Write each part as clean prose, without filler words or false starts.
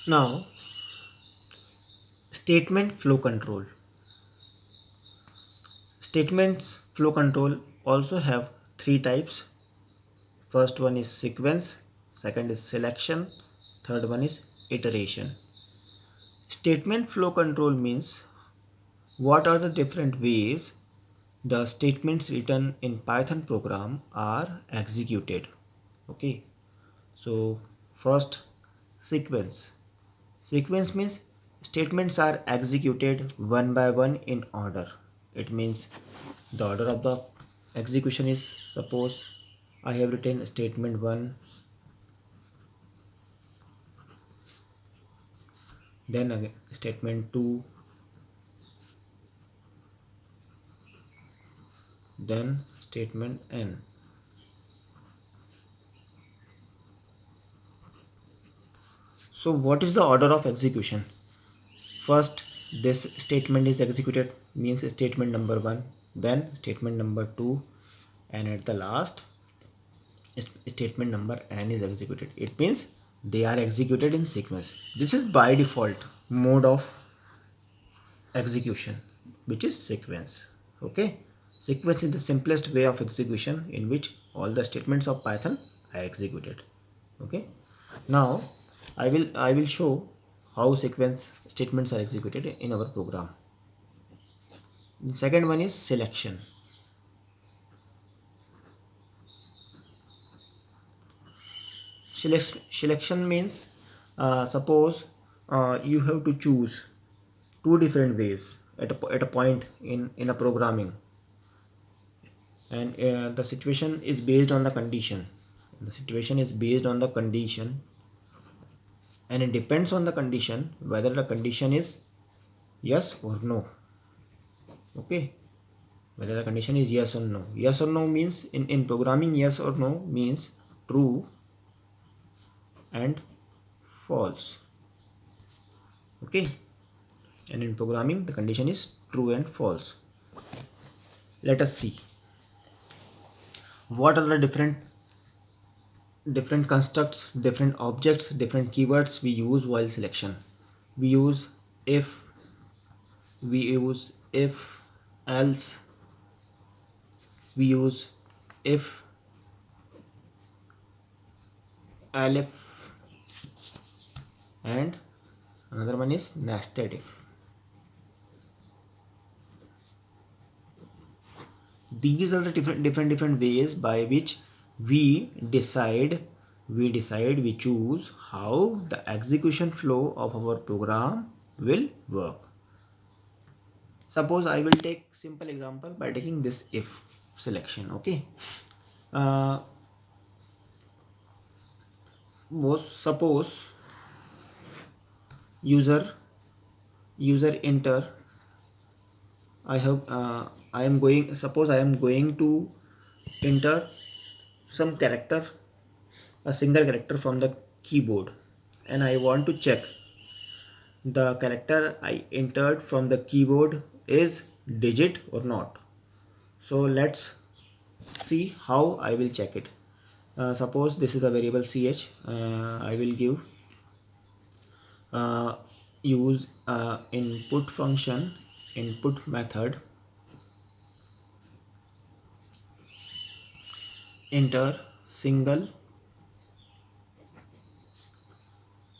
Now, statement flow control. Statements flow control also have three types. First one is sequence, second is selection, third one is iteration. Statement flow control means what are the different ways the statements written in Python program are executed. Okay, so first, sequence. Sequence means statements are executed one by one in order. It means the order of the execution is, suppose I have written statement 1, then again statement 2, then statement n. So what is the order of execution? First, this statement is executed, means statement number 1, then statement number 2, and at the last statement number n is executed. It means they are executed in sequence. This is by default mode of execution, which is sequence. Okay, sequence is the simplest way of execution in which all the statements of Python are executed. Okay, now I will show how sequence statements are executed in our program. The second one is selection. Selection means suppose you have to choose two different ways at a point in a programming, and the situation is based on the condition. The situation is based on the condition, and it depends on the condition whether the condition is yes or no. Okay, whether the condition is yes or no. Yes or no means in programming, yes or no means true and false. Okay, and in programming the condition is true and false. Let us see what are the different constructs, different objects, different keywords we use while selection. We use if, else, we use if, elif, and another one is nested if. These are the different ways by which we choose how the execution flow of our program will work. Suppose I will take simple example by taking this if selection. Okay, suppose user enter, I am going to enter some character, a single character from the keyboard, and I want to check the character I entered from the keyboard is digit or not. So let's see how I will check it. Suppose this is a variable ch. I will give use input function, input method, enter single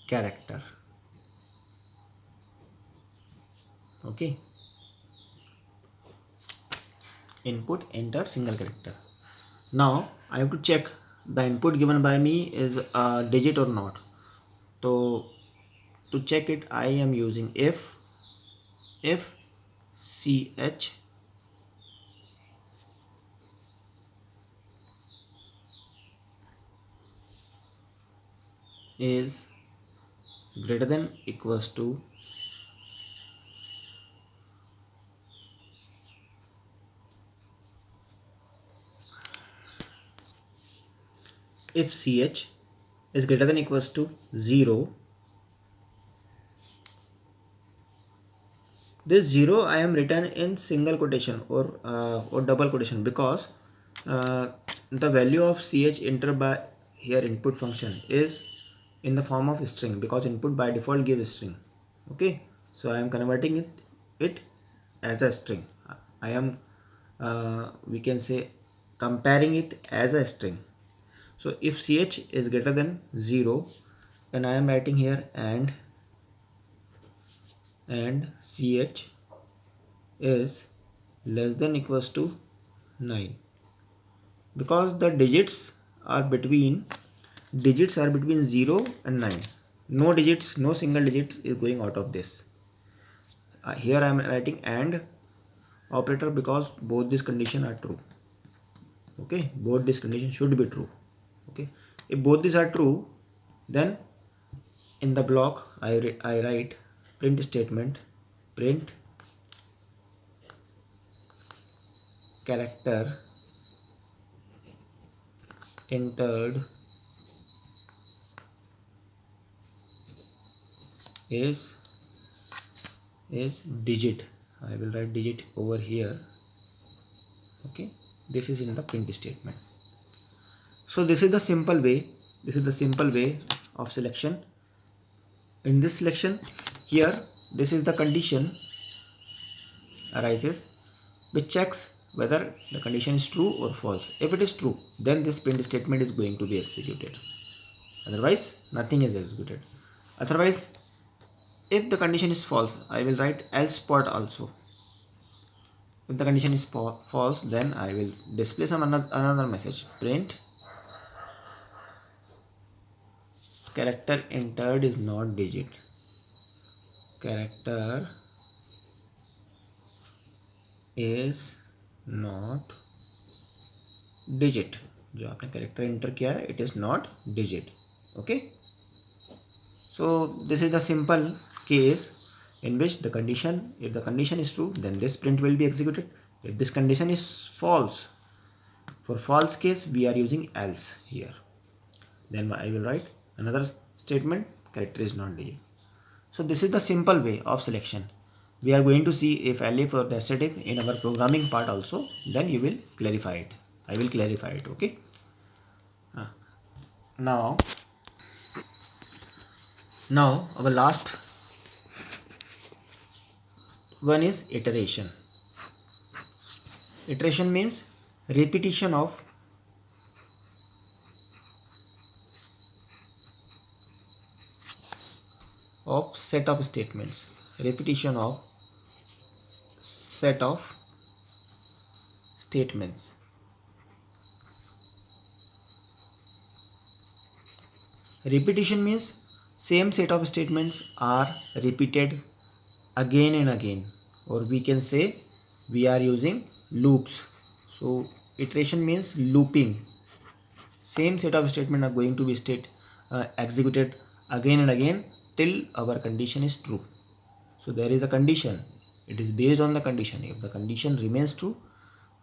character. Okay, input enter single character. Now I have to check the input given by me is a digit or not. So to check it, I am using if ch is greater than equals to if ch is greater than equals to 0. This 0 I am written in single quotation or double quotation, because the value of ch entered by here input function is in the form of string, because input by default gives string. Okay, so I am converting it as a string. I am we can say comparing it as a string. So if ch is greater than 0, then I am writing here and ch is less than equals to 9, because the digits are between 0 and 9. No digits, no single digit is going out of this. Here I am writing AND operator because both these conditions are true. Okay, both these conditions should be true. Okay, if both these are true, then in the block I write print statement, print character entered is digit. I will write digit over here. Okay, this is in the print statement. So this is the simple way. This is the simple way of selection. In this selection, here this is the condition arises which checks whether the condition is true or false. If it is true, then this print statement is going to be executed. Otherwise, nothing is executed. Otherwise, if the condition is false, I will write else part also. If the condition is false, then I will display some another message, print character entered is not digit. Character is not digit. जो आपने character enter किया है, it is not digit. Okay. So this is the simple case in which the condition, if the condition is true, then this print will be executed. If this condition is false, for false case we are using else here. Then I will write another statement, character is not digit. So this is the simple way of selection. We are going to see if elif or nested if in our programming part also. Then you will clarify it. I will clarify it. Okay. Now our last one is iteration. Iteration means repetition of set of statements. Repetition of set of statements. Repetition means same set of statements are repeated again and again, or we can say we are using loops. So iteration means looping. Same set of statements are going to be executed again and again till our condition is true. So there is a condition, it is based on the condition. If the condition remains true,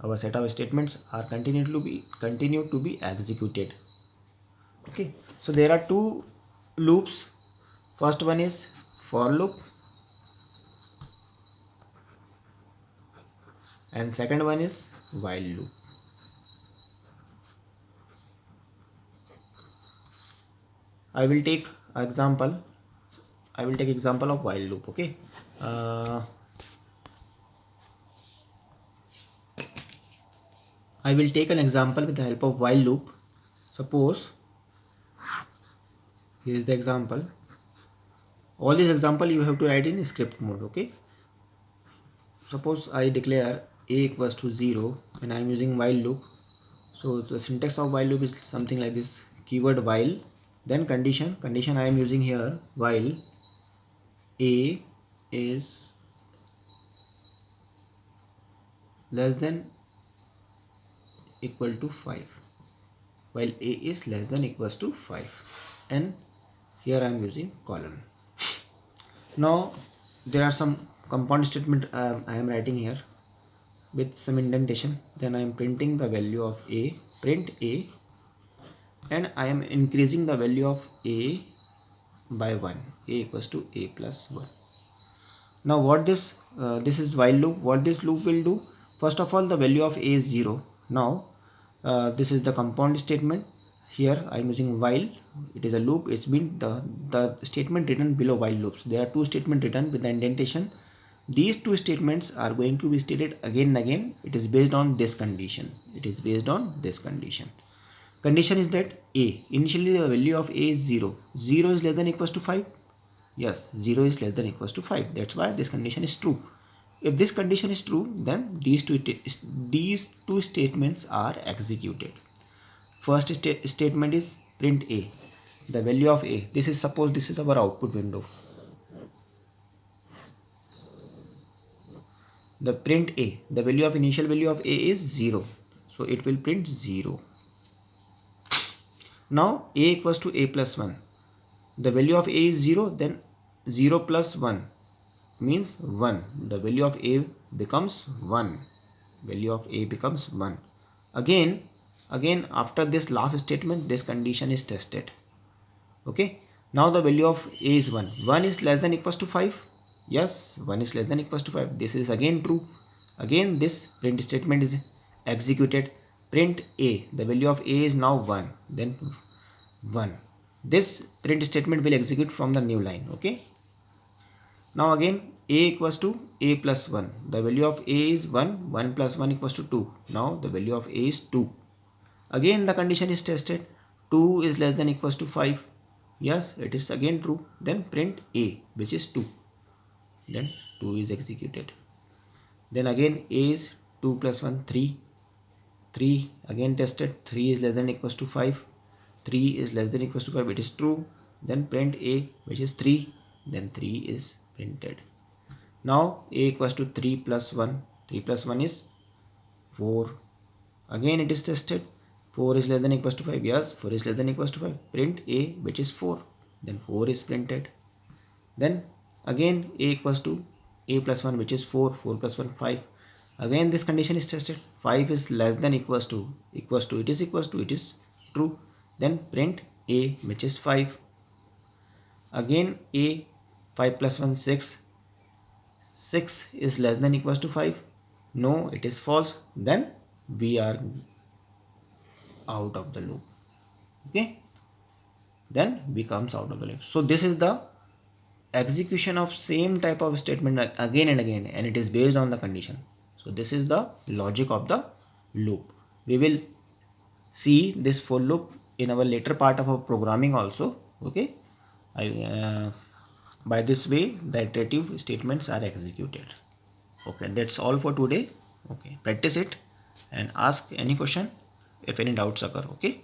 our set of statements are continue to be executed. Okay, so there are two loops. First one is for loop and second one is while loop. I will take example of while loop. Okay, I will take an example with the help of while loop. Suppose here is the example. All these example you have to write in script mode. Okay, suppose I declare a equals to 0 and I am using while loop. So the syntax of while loop is something like this: keyword while, then condition I am using here while a is less than equal to 5, while a is less than equals to 5, and here I am using colon. Now there are some compound statement I am writing here with some indentation. Then I am printing the value of a, print a, and I am increasing the value of a by 1, a equals to a plus 1. Now what this is while loop. What this loop will do, first of all the value of a is 0. Now this is the compound statement. Here I am using while It is a loop. It's been the statement written below while loops. There are two statements written with the indentation. These two statements are going to be stated again and again. It is based on this condition. It is based on this condition. Condition is that a, initially the value of a is 0. 0 is less than equals to 5. Yes, 0 is less than equals to 5. That's why this condition is true. If this condition is true, then these two statements are executed. First statement is print a, the value of a. This is, suppose this is our output window. The print a, the value of initial value of a is 0. So it will print 0. Now a equals to a plus 1. The value of a is 0, then 0 plus 1 means 1. The value of a becomes 1. Value of a becomes 1. Again after this last statement, this condition is tested. Okay. Now the value of a is 1. 1 is less than equals to 5. Yes, 1 is less than equals to 5. This is again true. Again this print statement is executed. Print a, the value of a is now 1. Then 1. This print statement will execute from the new line. Okay. Now again a equals to a plus 1. The value of a is 1. 1 plus 1 equals to 2. Now the value of a is 2. Again the condition is tested. 2 is less than equals to 5. Yes, it is again true. Then print a, which is 2. Then 2 is executed. Then again a is 2 plus 1, 3. 3 again tested. 3 is less than equals to 5. 3 is less than equals to 5. It is true. Then print a, which is 3. Then 3 is printed. Now a equals to 3 plus 1. 3 plus 1 is 4. Again it is tested. 4 is less than equals to 5. Yes, 4 is less than equals to 5. Print a, which is 4. Then 4 is printed. Then again a equals to a plus 1, which is 4. 4 plus 1, 5. Again this condition is tested. 5 is less than equals to it is true. Then print a, which is 5. Again a, 5 plus 1, 6. 6 is less than equals to 5. No, it is false. Then we are out of the loop. Okay. Then we comes out of the loop. So this is the execution of same type of statement again and again, and it is based on the condition. So this is the logic of the loop. We will see this for loop in our later part of our programming also. Okay. By this way the iterative statements are executed. Okay, that's all for today. Okay, practice it and ask any question if any doubts occur. Okay.